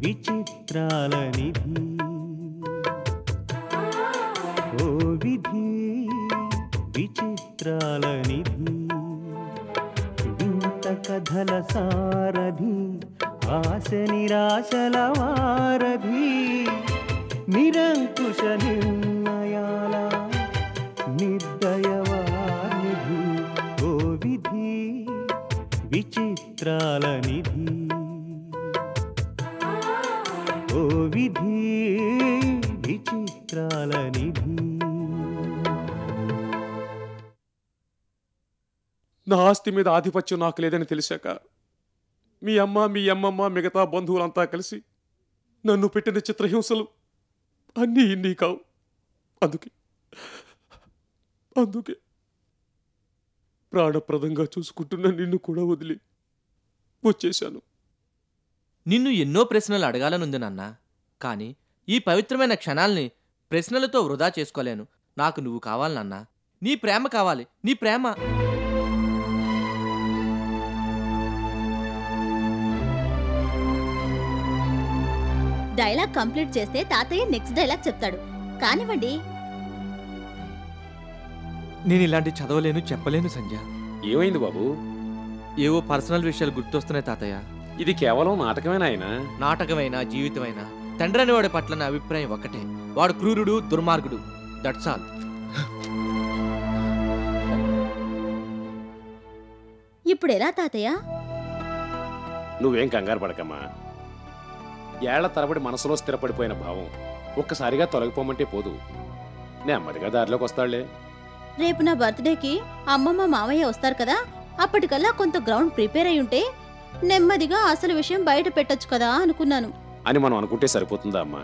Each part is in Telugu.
విచిత్రాల నిధి ఓ విధి విచిత్రాల నిధి వింత కథల సారథి ఆశ నిరాశల వారధి నిరంకుశ నిర్ణయాల నిర్దయవానిధి ఓ విధి విచిత్రాల నిధి ఓ విధి విచిత్రాల నిధి. నా ఆస్తి మీద ఆధిపత్యం నాకు లేదని తెలిసాక మీ అమ్మ మీ అమ్మమ్మ మిగతా బంధువులంతా కలిసి నన్ను పెట్టిన చిత్రహింసలు అన్నీ ఇన్ని కావు. అందుకే ప్రాణప్రదంగా చూసుకుంటున్న నిన్ను కూడా వదిలి వచ్చేశాను. నిన్ను ఎన్నో ప్రశ్నలు అడగాలనుంది నాన్న, కానీ ఈ పవిత్రమైన క్షణాల్ని ప్రశ్నలతో వృధా చేసుకోలేను. నాకు నువ్వు కావాలి నాన్న, నీ ప్రేమ కావాలి, నీ ప్రేమ. డైలాగ్ కంప్లీట్ చేస్తే తాతయ్య నెక్స్ట్ డైలాగ్ చెప్తాడు. కానివ్వండి. నేను ఇలాంటి చదవలేను, చెప్పలేను సంధ్య. ఏమైంది బాబు? ఏవో పర్సనల్ విషయాలు గుర్తొస్తున్నాయి తాతయ్య. ఇది కేవలం నాటకమేనా? ఆయన నాటకమైనా జీవితమైనా తండ్రి అనేవాడి పట్ల నా అభిప్రాయం ఒకటే, వాడు క్రూరుడు, దుర్మార్గుడు. That's all. ఇప్పుడు ఎలా తాతయ్య? నువ్వేం కంగారు పడకమ్మా. ఏళ్ల తరబడి మనసులో స్థిరపడిపోయిన భావం ఒక్కసారిగా తొలగిపోమంటే పోదు. నెమ్మదిగా దారిలోకి వస్తాడులే. రేపు నా బర్త్డేకి అమ్మమ్మ మామయ్య వస్తారు కదా, అప్పటికల్లా కొంత గ్రౌండ్ ప్రిపేర్ అయి ఉంటే నెమ్మదిగా అసలు విషయం బయట పెట్టొచ్చు కదా అనుకున్నాను. అని మనం అనుకుంటే సరిపోతుందా అమ్మా?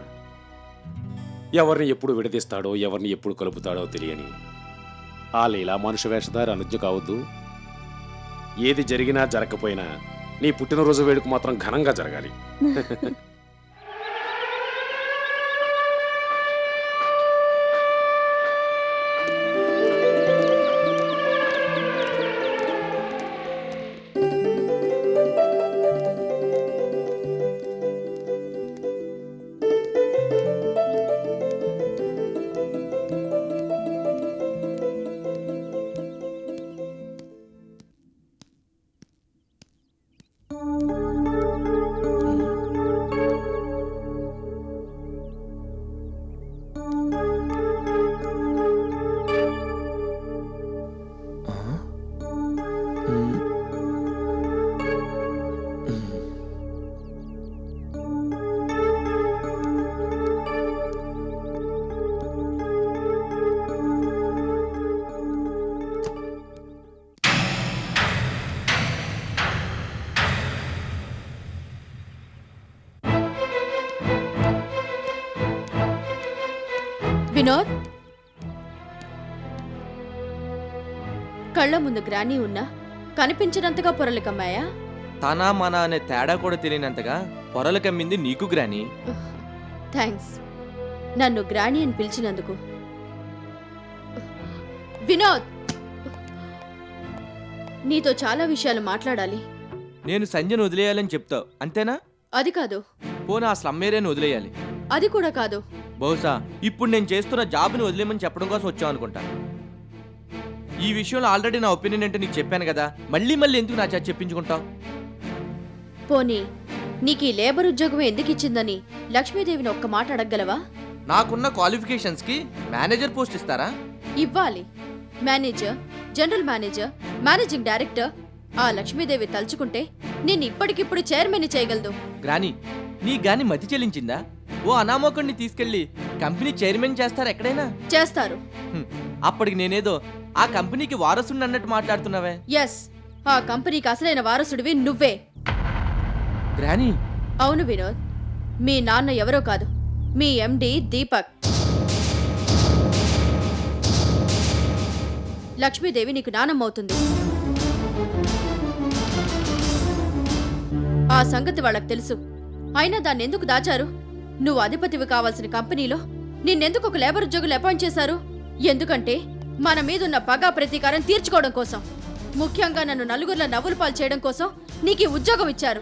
ఎవరిని ఎప్పుడు విడదీస్తాడో, ఎవరిని ఎప్పుడు కలుపుతాడో తెలియని ఆ లీలా మనుషు వేషధారి అనుజ్ఞ కావద్దు. ఏది జరిగినా జరగకపోయినా నీ పుట్టినరోజు వేడుక మాత్రం ఘనంగా జరగాలి. వినోద్, కళ్ళ ముందు గ్రానీ ఉన్నా కనిపించినంతగా పొరలకమ్మాయా? తనా మన అనే తేడా కూడా తెలియనంతగా పొరలకమ్మింది నీకు గ్రానీ. థ్యాంక్స్ నన్ను గ్రానీ అని పిలిచినందుకు. వినోద్, నీతో చాలా విషయాలు మాట్లాడాలి. నేను సంజయను వదిలేయాలని చెప్తావు అంతేనా? అది కాదు. పోనా ఆ స్లమ్ ఏరియాని వదిలేయాలి? అది కూడా కాదు. బహుశా ఇప్పుడు నేను చేస్తున్న జాబ్ని వదిలేమని చెప్పడం కోసం వచ్చావు అనుకుంటా. ఈ విషయంలో ఆల్రెడీ నా ఒపీనియన్ అంటే నీకు చెప్పాను కదా, మళ్ళీ ఎందుకు నా చేత చెప్పించుకుంటావు? పోనీ నీకు ఈ లేబర్ ఉద్యోగం ఎందుకు ఇచ్చిందని లక్ష్మీదేవిని ఒక్క మాట అడగగలవా? నాకున్న క్వాలిఫికేషన్స్కి మేనేజర్ పోస్ట్ ఇస్తారా? ఇవ్వాలి. Manager, general manager, managing director. ఆ లక్ష్మీదేవి తలుచుకుంటే నేను ఇప్పటికిప్పుడు చైర్మన్ చేయగలదు. గ్రానీ, నీ గాని మతి చెల్లించిందా? ఓ అనామకుడిని తీసుకెళ్లి కంపెనీ చైర్మన్ చేస్తారా ఎక్కడైనా? చేస్తారు. అప్పటికి నేనేదో ఆ కంపెనీకి వారసుని అన్నట్టు మాట్లాడుతున్నావే. ఎస్, ఆ కంపెనీకి అసలైన వారసుడివి నువ్వే. గ్రానీ. అవును వినోద్, మీ నాన్న ఎవరో కాదు, మీ ఎండి దీపక్. లక్ష్మీదేవి నీకు నానమ్మవుతుంది. ఆ సంగతి వాళ్ళకి తెలుసు. అయినా దాన్ని ఎందుకు దాచారు? నువ్వు అధిపతివి కావాల్సిన కంపెనీలో నిన్నెందుకు ఒక లేబర్ ఉద్యోగులు అపాయింట్ చేశారు? ఎందుకంటే మన మీదున్న పగా ప్రతీకారం తీర్చుకోవడం కోసం. ముఖ్యంగా నన్ను నలుగురిలో నవ్వులు పాలు చేయడం కోసం నీకు ఈ ఉద్యోగం ఇచ్చారు.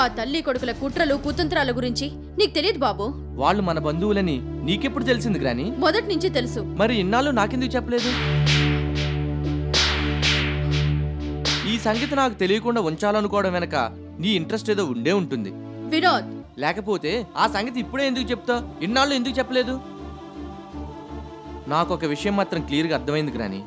ఆ తల్లి కొడుకుల కుట్రలు కుతంత్రాల గురించి నీకు తెలియదు బాబు. వాళ్ళు మన బంధువులని నీకెప్పుడు తెలిసింది గ్రాని? మొదటి నుంచి తెలుసు. మరి ఇన్నాళ్ళు నాకెందుకు చెప్పలేదు? ఈ సంగతి నాకు తెలియకుండా ఉంచాలనుకోవడం వెనక నీ ఇంట్రెస్ట్ ఏదో ఉండే ఉంటుంది వినోద్. లేకపోతే ఆ సంగతి ఇప్పుడే ఎందుకు చెప్తావు? ఇన్నాళ్ళు ఎందుకు చెప్పలేదు? నాకు ఒక విషయం మాత్రం క్లియర్గా అర్థమైంది గ్రాని.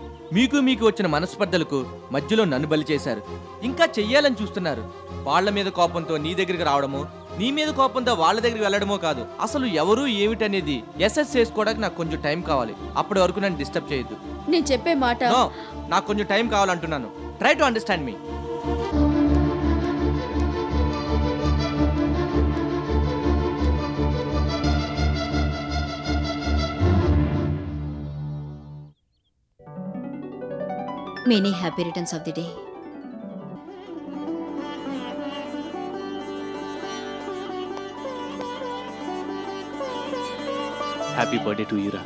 మీకు వచ్చిన మనస్పర్ధలకు మధ్యలో నన్ను బలి చేశారు. ఇంకా చెయ్యాలని చూస్తున్నారు. వాళ్ళ మీద కోపంతో నీ దగ్గరికి రావడమో, నీ మీద కోపంతో వాళ్ళ దగ్గరికి వెళ్ళడమో కాదు. అసలు ఎవరు ఏమిటనేది ఎస్ఎస్ చేసుకోవడానికి నాకు కొంచెం టైం కావాలి. అప్పటి వరకు నన్ను డిస్టర్బ్ చేయొద్దు. నేను చెప్పే మాట. నాకు కొంచెం టైం కావాలంటున్నాను. Try to understand me. Many happy returns of the day. Happy birthday to యూరా.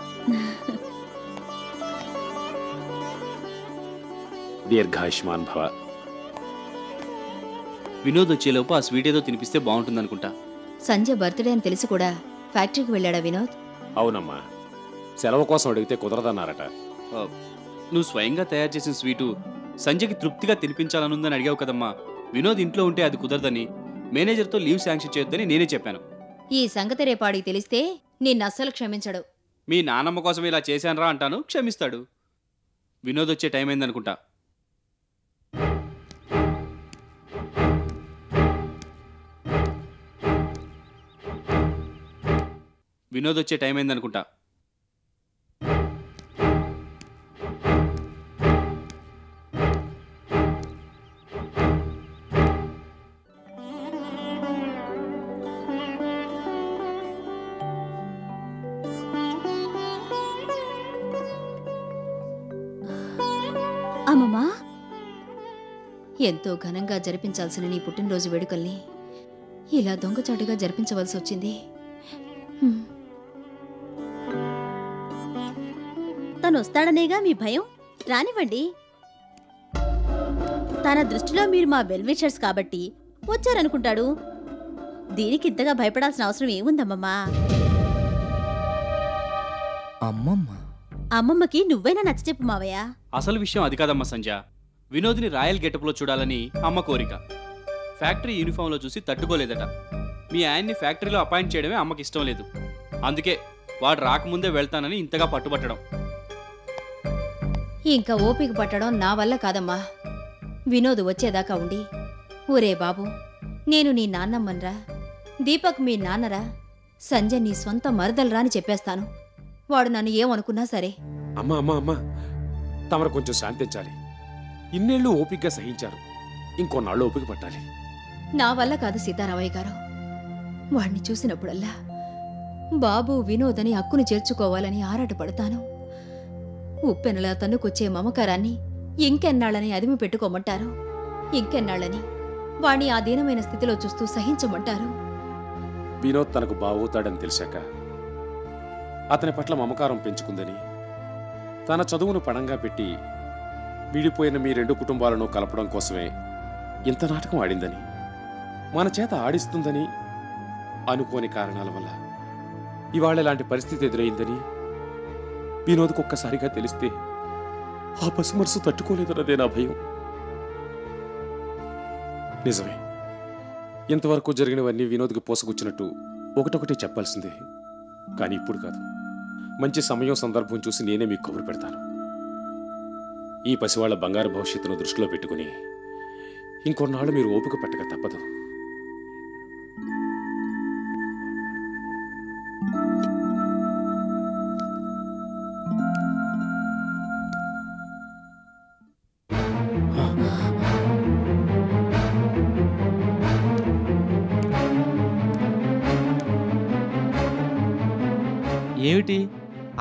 దీర్ఘాయుష్మాన్ భవ. వినోద్ వచ్చేలోపు ఆ స్వీట్ ఏదో తినిపిస్తే బాగుంటుంది అనుకుంటా. సంజయ్ బర్త్డే అని తెలిసి కూడా ఫ్యాక్టరీకి వెళ్ళాడా వినోద్? అవునమ్మా, సెలవు కోసం అడిగితే కుదరదన్నారట. నువ్వు స్వయంగా తయారు చేసిన స్వీటు సంజయ్కి తృప్తిగా తినిపించాలనుందని అడిగావు కదమ్మా. వినోద్ ఇంట్లో ఉంటే అది కుదరదని, మేనేజర్తో లీవ్ శాంక్షన్ చేయొద్దని నేనే చెప్పాను. ఈ సంగతి రేపాడికి తెలిస్తే నిన్ను అస్సలు క్షమించడు. మీ నానమ్మ కోసం ఇలా చేశానరా అంటాను, క్షమిస్తాడు. వినోద్ వచ్చే టైం అయిందనుకుంటా. వినోద్ వచ్చే టైం అయిందనుకుంటా. అమ్మమ్మా, ఎంతో ఘనంగా జరిపించాల్సిన నీ పుట్టినరోజు వేడుకల్ని ఇలా దొంగచాటుగా జరిపించవలసి వచ్చింది. తను వస్తాడనేగా మీ భయం? రానివ్వండి. తన దృష్టిలో మీరు మా వెల్విషర్స్ కాబట్టి వచ్చారనుకుంటాడు. దీనికి ఇంతగా భయపడాల్సిన అవసరం ఏముందమ్మమ్మా? అమ్మమ్మకి నువ్వైనా నచ్చచెప్పు మావయ్య. అసలు విషయం అది కాదమ్మా సంజ. వినోద్ని రాయల్ గెటప్లో చూడాలని అమ్మ కోరిక. ఫ్యాక్టరీ యూనిఫామ్లో చూసి తట్టుకోలేదట. మీ ఆయన్ని ఫ్యాక్టరీలో అపాయింట్ చేయడమే అమ్మకి ఇష్టం లేదు. అందుకే వాడు రాకముందే వెళ్తానని ఇంతగా పట్టుబట్టడం. ఇంకా ఓపిక పట్టడం నా వల్ల కాదమ్మా. వినోద్ వచ్చేదాకా ఉండి, ఊరే బాబు, నేను నీ నాన్నమ్మన్రా, దీపక్ మీ నాన్నరా, సంజయ్ నీ సొంత మరదలరా అని చెప్పేస్తాను. వాడు నన్ను ఏమనుకున్నా సరే. అమ్మా అమ్మా అమ్మా, తమరు కొంచెం శాంతించాలి. ఇన్నేళ్లు ఓపికగా సహించారు, ఇంకొన్నాళ్ళు ఓపిక పట్టాలి. నా వల్ల కాదు సీతారామయ్య గారు. వాడిని చూసినప్పుడల్లా బాబు వినోద్ అని హక్కును చేర్చుకోవాలని ఆరాటపడతాను. ఉప్పెనలా తన్నుకొచ్చే మమకారాన్ని ఇంకెన్నాళ్ళని అదిమి పెట్టుకోమంటారు? ఇంకెన్నాళ్ళని వాణ్ణి ఆ దీనమైన స్థితిలో చూస్తూ సహించమంటారు? వినోద్ తనకు బావుతాడని తెలిసాక, అతని పట్ల మమకారం పెంచుకుందని, తన చదువును పణంగా పెట్టి విడిపోయిన మీ రెండు కుటుంబాలను కలపడం కోసమే ఇంత నాటకం ఆడిందని, మన చేత ఆడిస్తుందని అనుకోని కారణాల వల్ల ఇవాళ ఇలాంటి పరిస్థితి ఎదురైందని వినోద్కు ఒక్కసారిగా తెలిస్తే ఆ పసిమనసు తట్టుకోలేదన్నదే నా భయం. నిజమే, ఇంతవరకు జరిగినవన్నీ వినోద్కి పోసగుచ్చినట్టు ఒకటొకటి చెప్పాల్సిందే. కానీ ఇప్పుడు కాదు. మంచి సమయం సందర్భం చూసి నేనే మీకు కబురు పెడతాను. ఈ పసివాళ్ల బంగారు భవిష్యత్తును దృష్టిలో పెట్టుకుని ఇంకొన్నాళ్ళు మీరు ఓపిక పట్టక తప్పదు. ఏమిటి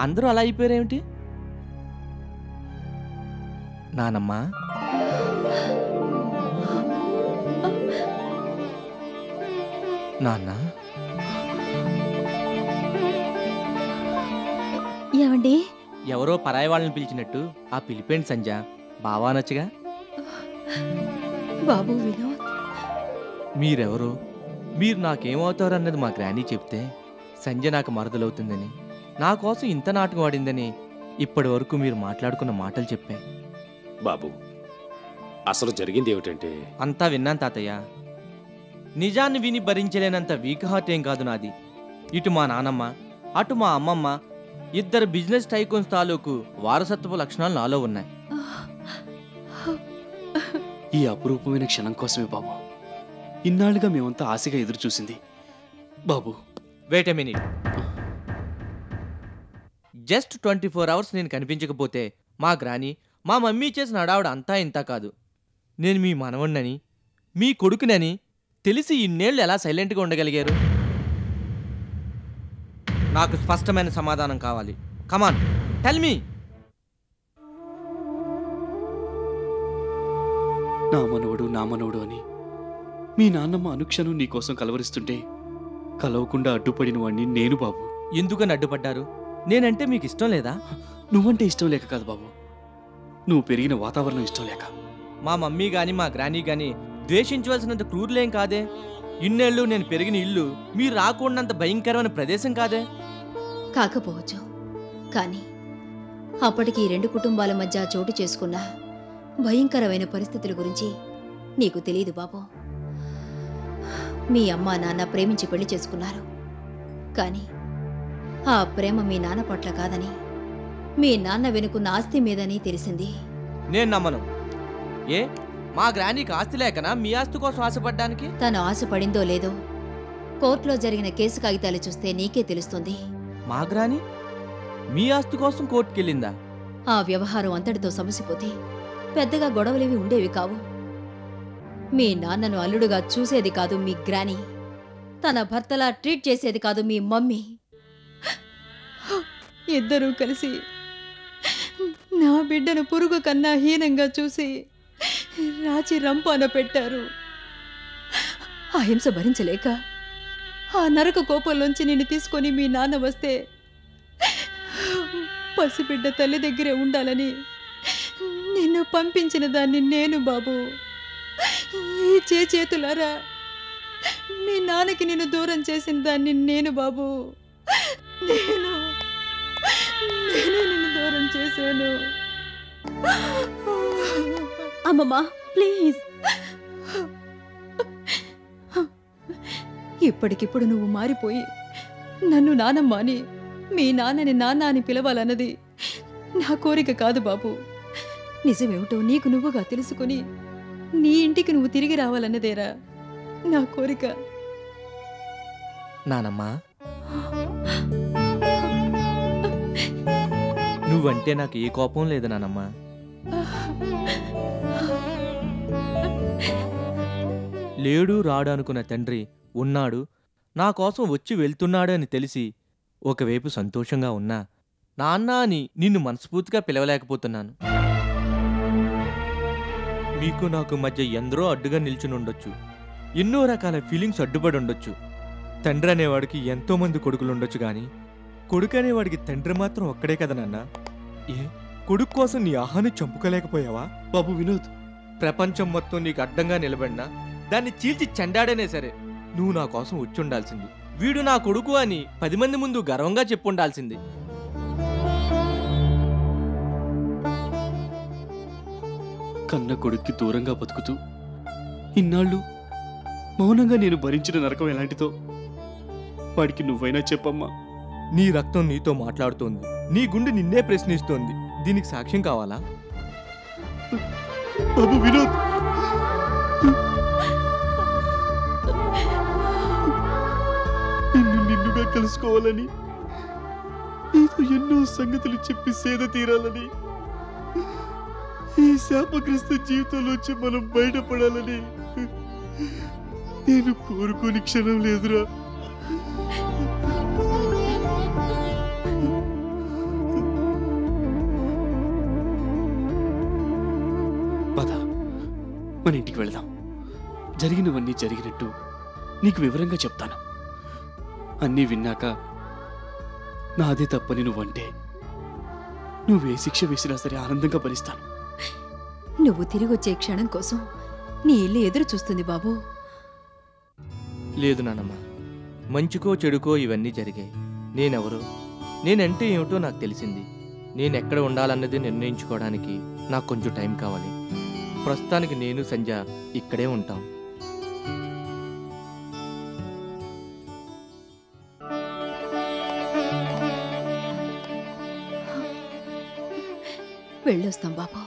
అందరూ అలా అయిపోయారేమిటి? నానమ్మా, నాన్న, ఏమండి? ఎవరో పరాయి వాళ్ళని పిలిచినట్టు ఆ పిలిపేంటి సంజ? బావా అనొచ్చుగా. బాబు వినోద్, మీరెవరో మీరు నాకేమవుతారన్నది మా గ్రానీ చెప్తే సంజయ్ నాకు మరదలవుతుందని, నా కోసం ఇంత నాటకం ఆడిందని ఇప్పటి వరకు మీరు మాట్లాడుకున్న మాటలు చెప్పే. బాబు, అసలు జరిగింది ఏమిటంటే, అంతా విన్నాను తాతయ్య. నిజాన్ని విని భరించలేనంత వీక్ హార్ట్ ఏం కాదు నాది. ఇటు మా నానమ్మ, అటు మా అమ్మమ్మ, ఇద్దరు బిజినెస్ టైకోన్స్ తాలూకు వారసత్వపు లక్షణాలు నాలో ఉన్నాయి. ఈ అపురూపమైన క్షణం కోసమే బాబు ఇన్నాళ్ళుగా మేమంతా ఆశగా ఎదురు చూసింది. బాబు, wait a minute. Just 24 hours నేను కనిపించకపోతే మా గ్రాని, మా మమ్మీ చేసిన హడావుడ అంతా ఇంతా కాదు. నేను మీ మనవణ్ణని, మీ కొడుకునని తెలిసి ఇన్నేళ్ళు ఎలా సైలెంట్గా ఉండగలిగారు? నాకు స్పష్టమైన సమాధానం కావాలి. కమాన్, టెల్ మీ. నా మనవడు అని మీ నాన్నమ్మ అనుక్షణం నీకోసం కలవరిస్తుంటే కలవకుండా అడ్డుపడిన వాణ్ణి నేను బాబు. ఎందుకని అడ్డుపడ్డారు? నేనంటే మీకు ఇష్టం లేదా? నువ్వంటే ఇష్టం లేక కాదు బాబు, నువ్వు పెరిగిన వాతావరణం ఇష్టం లేక. మా మమ్మీ గాని మా గ్రానీ గాని ద్వేషించవలసినంత క్రూరులేం కాదే. ఇన్నేళ్ళు నేను పెరిగిన ఇల్లు మీరు రాకూడనంత భయంకరమైన ప్రదేశం కాదే. కాకపోవచ్చు, కానీ అప్పటికి ఈ 2 కుటుంబాల మధ్య చోటు చేసుకున్న భయంకరమైన పరిస్థితుల గురించి నీకు తెలియదు బాబు. మీ అమ్మా నాన్న ప్రేమించి పెళ్లి చేసుకున్నారు, కానీ ఆ ప్రేమ మీ నాన్న పట్ల కాదని, మీ నాన్న వెనుకున్న ఆస్తి మీదని తెలిసింది. నేను నమ్మను. ఏ, మా గ్రానీకి ఆస్తి లేకనా మీ ఆస్తి కోసం ఆశపడ్డానికి? తను ఆశపడిందో లేదో కోర్టులో జరిగిన కేసు కాగితాలు చూస్తే నీకే తెలుస్తుంది. మా గ్రానీ మీ ఆస్తి కోసం కోర్టుకెళ్ళిందా? ఆ వ్యవహారం అంతటితో సమసిపోతే పెద్దగా గొడవలేవి ఉండేవి కావు. మీ నాన్నను అల్లుడుగా చూసేది కాదు మీ గ్రానీ, తన భర్తలా ట్రీట్ చేసేది కాదు మీ మమ్మీ. ఇద్దరూ కలిసి నా బిడ్డను పురుగు కన్నా హీనంగా చూసి రాచి రంపాన పెట్టారు. ఆ హింస భరించలేక ఆ నరక కోపంలోంచి నిన్ను తీసుకొని మీ నాన్న వస్తే పసిబిడ్డ తల్లి దగ్గరే ఉండాలని నిన్ను పంపించిన దాన్ని నేను బాబు. ఈ చేతులారా మీ నాన్నకి నిన్ను దూరం చేసిన దాన్ని నేను బాబు. నేను నిన్ను దూరం చేశాను. అమ్మమ్మా ప్లీజ్. ఇప్పటికిప్పుడు నువ్వు మారిపోయి నన్ను నానమ్మ అని, మీ నాన్నని నాన్న అని పిలవాలన్నది నా కోరిక కాదు బాబు. నిజమేమిటో నీకు నువ్వుగా తెలుసుకుని నీ ఇంటికి నువ్వు తిరిగి రావాలన్నదేరా నా కోరిక. నానమ్మా, నువ్వంటే నాకు ఏ కోపం లేదు నానమ్మా. లేడు రాడు అనుకున్న తండ్రి ఉన్నాడు, నా కోసం వచ్చి వెళ్తున్నాడు అని తెలిసి ఒకవైపు సంతోషంగా ఉన్నా, నాన్న అని నిన్ను మనస్ఫూర్తిగా పిలవలేకపోతున్నాను. మీకు నాకు మధ్య ఎందరో అడ్డుగా నిల్చుని ఉండొచ్చు, ఎన్నో రకాల ఫీలింగ్స్ అడ్డుపడి ఉండొచ్చు. తండ్రి అనేవాడికి ఎంతోమంది కొడుకులు ఉండొచ్చు, కానీ కొడుకు అనేవాడికి తండ్రి మాత్రం ఒక్కడే కదా నాన్న. ఏ కొడుకు కోసం నీ ఆహాన్ని చంపుకోలేకపోయావా? బాబు వినోద్, ప్రపంచం మొత్తం నీకు అడ్డంగా నిలబడినా దాన్ని చీల్చి చెండాడనే సరే నువ్వు నా కోసం వచ్చి ఉండాల్సింది. వీడు నా కొడుకు అని 10 మంది ముందు గర్వంగా చెప్పుండాల్సింది. కన్న కొడుక్కి దూరంగా బతుకుతూ ఇన్నాళ్ళు మౌనంగా నేను భరించిన నరకం ఎలాంటిదో వాడికి నువ్వైనా చెప్పమ్మా. నీ రక్తం నీతో మాట్లాడుతోంది, నీ గుండె నిన్నే ప్రశ్నిస్తోంది. దీనికి సాక్ష్యం కావాలా? బాబు వినోద్, నిన్నుగా కలుసుకోవాలని, నీతో ఎన్నో సంగతులు చెప్పి సేద తీరాలని, ఈ శాపగ్రస్త జీవితంలోంచి మనం బయటపడాలని నేను కోరుకోని క్షణం లేదురా. పద, మన ఇంటికి వెళదాం. జరిగినవన్నీ జరిగినట్టు నీకు వివరంగా చెప్తాను. అన్నీ విన్నాక నాదే తప్పని నువ్వంటే నువ్వే శిక్ష వేసినా సరే ఆనందంగా భరిస్తాను. నువ్వు తిరిగొచ్చే క్షణం కోసం నీ ఇల్లు ఎదురు చూస్తుంది బాబు. లేదు నానమ్మ, మంచికో చెడుకో ఇవన్నీ జరిగాయి. నేనెవరో, నేనంటే ఏమిటో నాకు తెలిసింది. నేను ఎక్కడ ఉండాలన్నది నిర్ణయించుకోవడానికి నాకు కొంచెం టైం కావాలి. ప్రస్తుతానికి నేను సంధ్య ఇక్కడే ఉంటాం. వెళ్ళొస్తాం బాబు.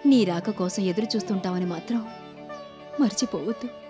నీ రాక కోసం ఎదురు చూస్తుంటామని మాత్రం మర్చిపోవద్దు.